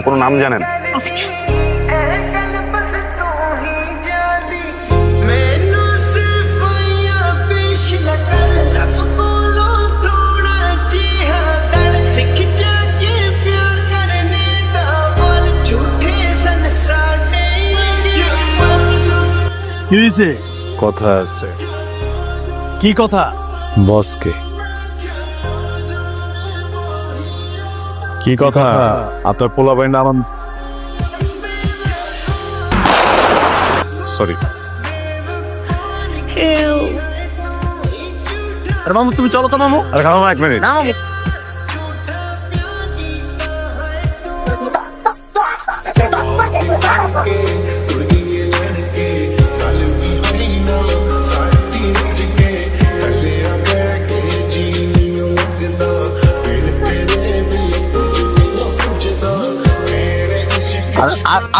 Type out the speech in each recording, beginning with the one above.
কোনো নাম জানেন? কথা আছে। কি কথা? বসকে কি কথা? আপনার পোলাপাইন আমার সরি। আরে মামু তুমি চলো তো মামু। আরে খাও এক মিনিট। না মামু।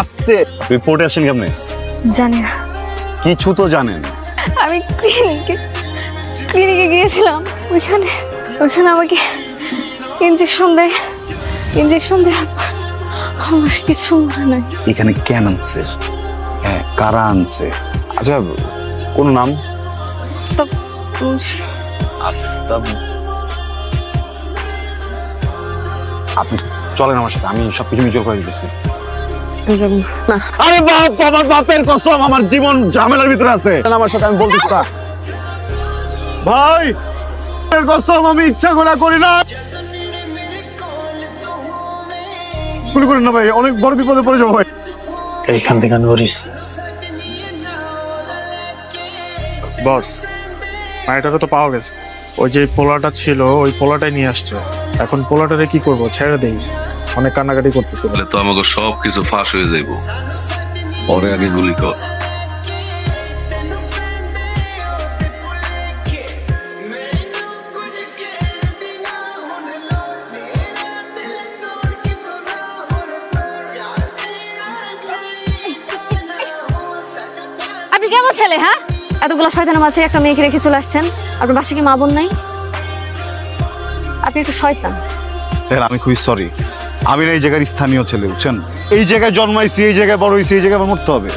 আস্তে রিপোর্টে আসেন কেমনে? জানি না, কিছু তো জানেন। আমি ক্লিনিকে গিয়েছিলাম, ওইখানে আমাকে ইঞ্জেকশন দেওয়ার পর আমার কিছু মনে নাই। এখানে কেন আনছে? হ্যাঁ, কারা আনছে? আচ্ছা, কোন নাম? আপনি চলেন আমার সাথে, আমি সবকিছু মিউচুয়াল করে দিতেছি। আরে বাপ, আমার বাপের কসম, আমার জীবন ঝামেলার ভিতরে আছে। আমার সাথে আমি বলতেছি না ভাই, কসম আমি ইচ্ছা করি না। গুলি করেন না ভাই, অনেক বড় বিপদে পড়ে যাবো ভাই। এইখান থেকে নড়িস। বস, মাইটাকে তো পাওয়া গেছে। ওই যে পোলাটা ছিল, ওই পোলাটাই নিয়ে আসছে। এখন পোলাটারে কি করবো? ছেড়ে দেই। অনেক কান্নাকাটি করতেছে। তো আমাকে সবকিছু ফাঁস হয়ে যাইব। পরে আগে গুলি কর। আপনি কেমন ছেলে? হ্যাঁ, এতগুলো শয়তানের মাঝে একটা মেয়েকে রেখে চলে আসছেন। আপনার বাসায় কি মা বোন নাই? আপনি একটা শয়তান। আমি খুবই সরি, আমি না এই জায়গার স্থানীয় ছেলে, বুঝছেন? এই জায়গায় জন্মাইছি, এই জায়গায় বড় হয়েছি, এই জায়গায় আমার মরতে হবে।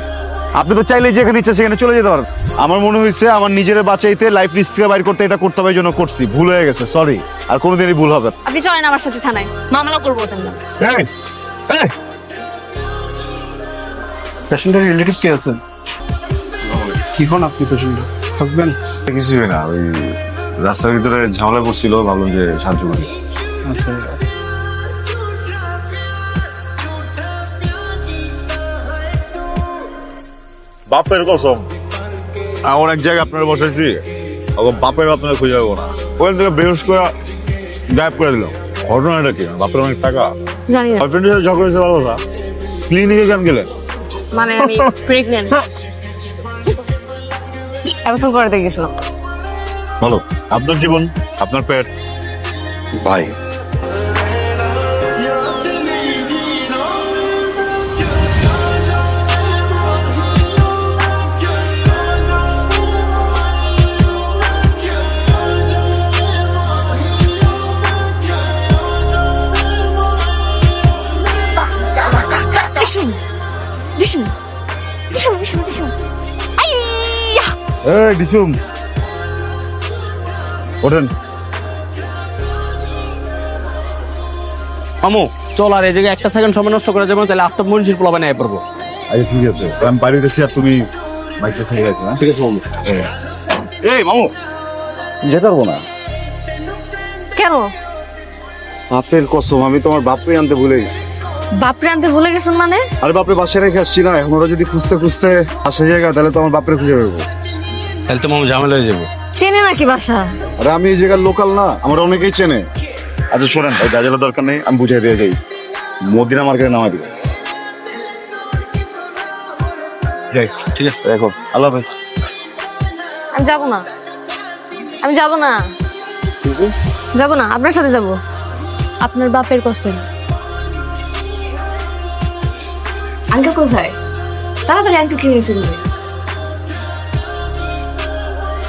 আপনি তো চাইলে যেখানে ইচ্ছা সেখানে চলে যেতে পারেন। আমার মনে হয়েছে আমার নিজের বাঁচাইতে, লাইফ রিস্ক থেকে বাইর করতে এটা করতে হবে, এই জন্য করছি। ভুল হয়ে গেছে, সরি। আর কোনোদিনই ভুল হবে না। আপনি চলেন আমার সাথে থানায়, মামলা করবো ওটার নামে। পেশেন্টের রিলেটিভ কে আছেন? কি কোন আপনি পেশেন্টের হাজবেন্ড? কিছুই না, ওই রাস্তার ভিতরে ঝামেলা করছিল, ভাবলাম যে সাহায্য করি। আচ্ছা, বাপের কসম, এমন এক জায়গায় আপনারা বসাইছি, বাপের আপনারা খুঁজে পাবো না। ওখান থেকে বেহুশ করে গায়েব করে দিলাম। ঘটনাটা কি? বাপের অনেক টাকা, জানি না। বয়ফ্রেন্ডের সাথে ঝগড়া হয়েছে, ভালো কথা। ক্লিনিকে কেন গেলেন? মানে আমি প্রেগনেন্ট, অ্যাবর্শন করাতে গেছিলাম। ভালো, আপনার জীবন, আপনার পেট। ভাই, এই ডিসুম, ওঠেন। আমু চল, আর এই জায়গায় একটা সেকেন্ড সময় নষ্ট করা যাবে না, তাহলে আফতাব মনির পোলা বানায় পড়বো। আচ্ছা ঠিক আছে, আমি বাড়ি গেছি আর তুমি বাইকটা থেকে গেছো না? ঠিক আছে মামু। এই মামু, যেতে পারবো না। কেন? বাপের কসম, আমি তোমার বাপরে আনতে ভুলে গেছি। বাপরে আনতে ভুলে গেছেন মানে? আরে বাপরে বাসায় রেখে আসছি না, এখন ওরা যদি খুঁজতে আসে জায়গা, তাহলে তো আমার বাপরে খুঁজে পাবো। তাহলে তো মামু ঝামেলা হয়ে যাবো। চেনে নাকি বাসা? আরে আমি এই জায়গার লোকাল না, আমার অনেকেই চেনে। আচ্ছা শোনেন, ভাই যাওয়ার দরকার নেই, আমি বুঝাই দিয়ে যাই। মদিনা মার্কেটে নামাই দিবেন। যাই, ঠিক আছে, দেখো, আল্লাহ হাফেজ। আমি যাবো না, যাবো না, আপনার সাথে যাবো। আপনার বাপের কষ্ট। আঙ্কেল কোথায়? তাড়াতাড়ি আঙ্কেল কি হয়েছে বলে।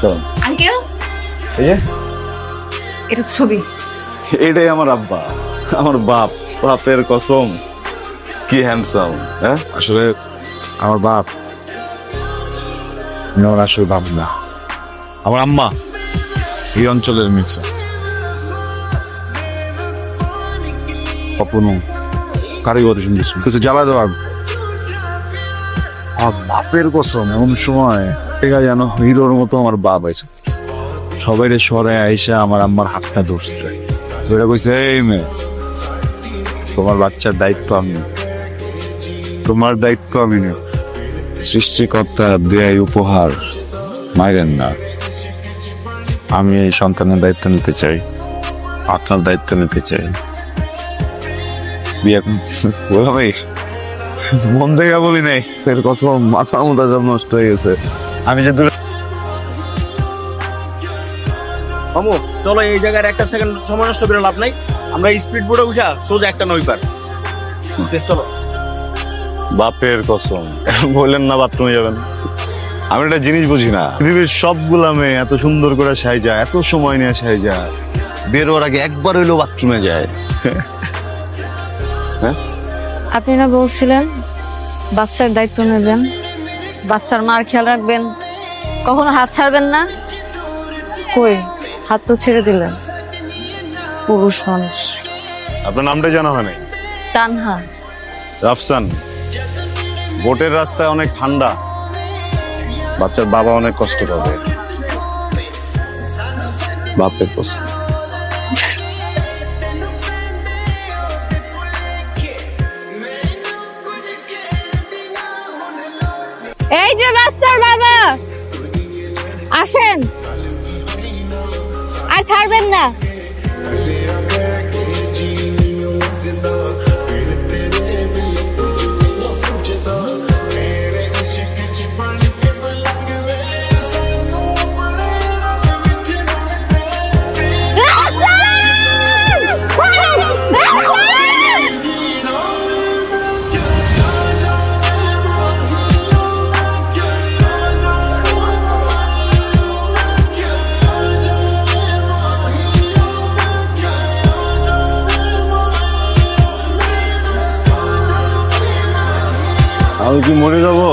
চলুন। আঙ্কেল এই যে এটা তো ছবি। এটাই আমার আব্বা, আমার বাপের কসম, কি হ্যান্ডসাম। হ্যাঁ, আসলে আমার বাপ আমার আসলে বাপ না, আমার আম্মা এই অঞ্চলের মিছে কখনো কারিগরি শুনতেছ কিছু জ্বালা দেওয়া আমার বাপের কসম। এমন সময় টেকা যেন হিরোর মতো আমার বাপ আছে, সবাই সরে আইসা আমার আম্মার হাতটা ধরছে, ধরে কইছে এই মেয়ে তোমার বাচ্চার দায়িত্ব আমি, তোমার দায়িত্ব আমি নেব। সৃষ্টিকর্তা দেয় উপহার, মাইরেন না। আমি এই সন্তানের দায়িত্ব নিতে চাই, আপনার দায়িত্ব নিতে চাই। বিয়ে বলো ভাই, মন থেকে বলি নাই, এর কসম মাথা মোটা সব নষ্ট হয়ে গেছে। আমি যে দূরে মামু চলো, এই জায়গার একটা সেকেন্ড সময় নষ্ট করে লাভ নাই। আমরা স্পিড বোর্ডে উঠা সোজা একটা নই পার। চলো। বাপের কসম, বললেন না বাথরুমে যাবেন। আমি একটা জিনিস বুঝি না, পৃথিবীর সবগুলা মেয়ে এত সুন্দর করে সাইজা, এত সময় নিয়ে সাইজা, বের হওয়ার আগে একবার হইলেও বাথরুমে যায়। আপনি না বলছিলেন বাচ্চার দায়িত্ব নেবেন, বাচ্চার মার খেয়াল রাখবেন, কখনো হাত ছাড়বেন না। কই, হাত তো ছেড়ে দিলেন। পুরুষ মানুষ। আপনার নামটা জানা হয় নাই? তানহা। রাফসান। বোটের রাস্তায় অনেক ঠান্ডা, বাচ্চার বাবা অনেক কষ্ট পাবে। বাপের কষ্ট। এই যে বাচ্চার বাবা, আসেন, আর ছাড়বেন না। আমি কি মরে যাবো?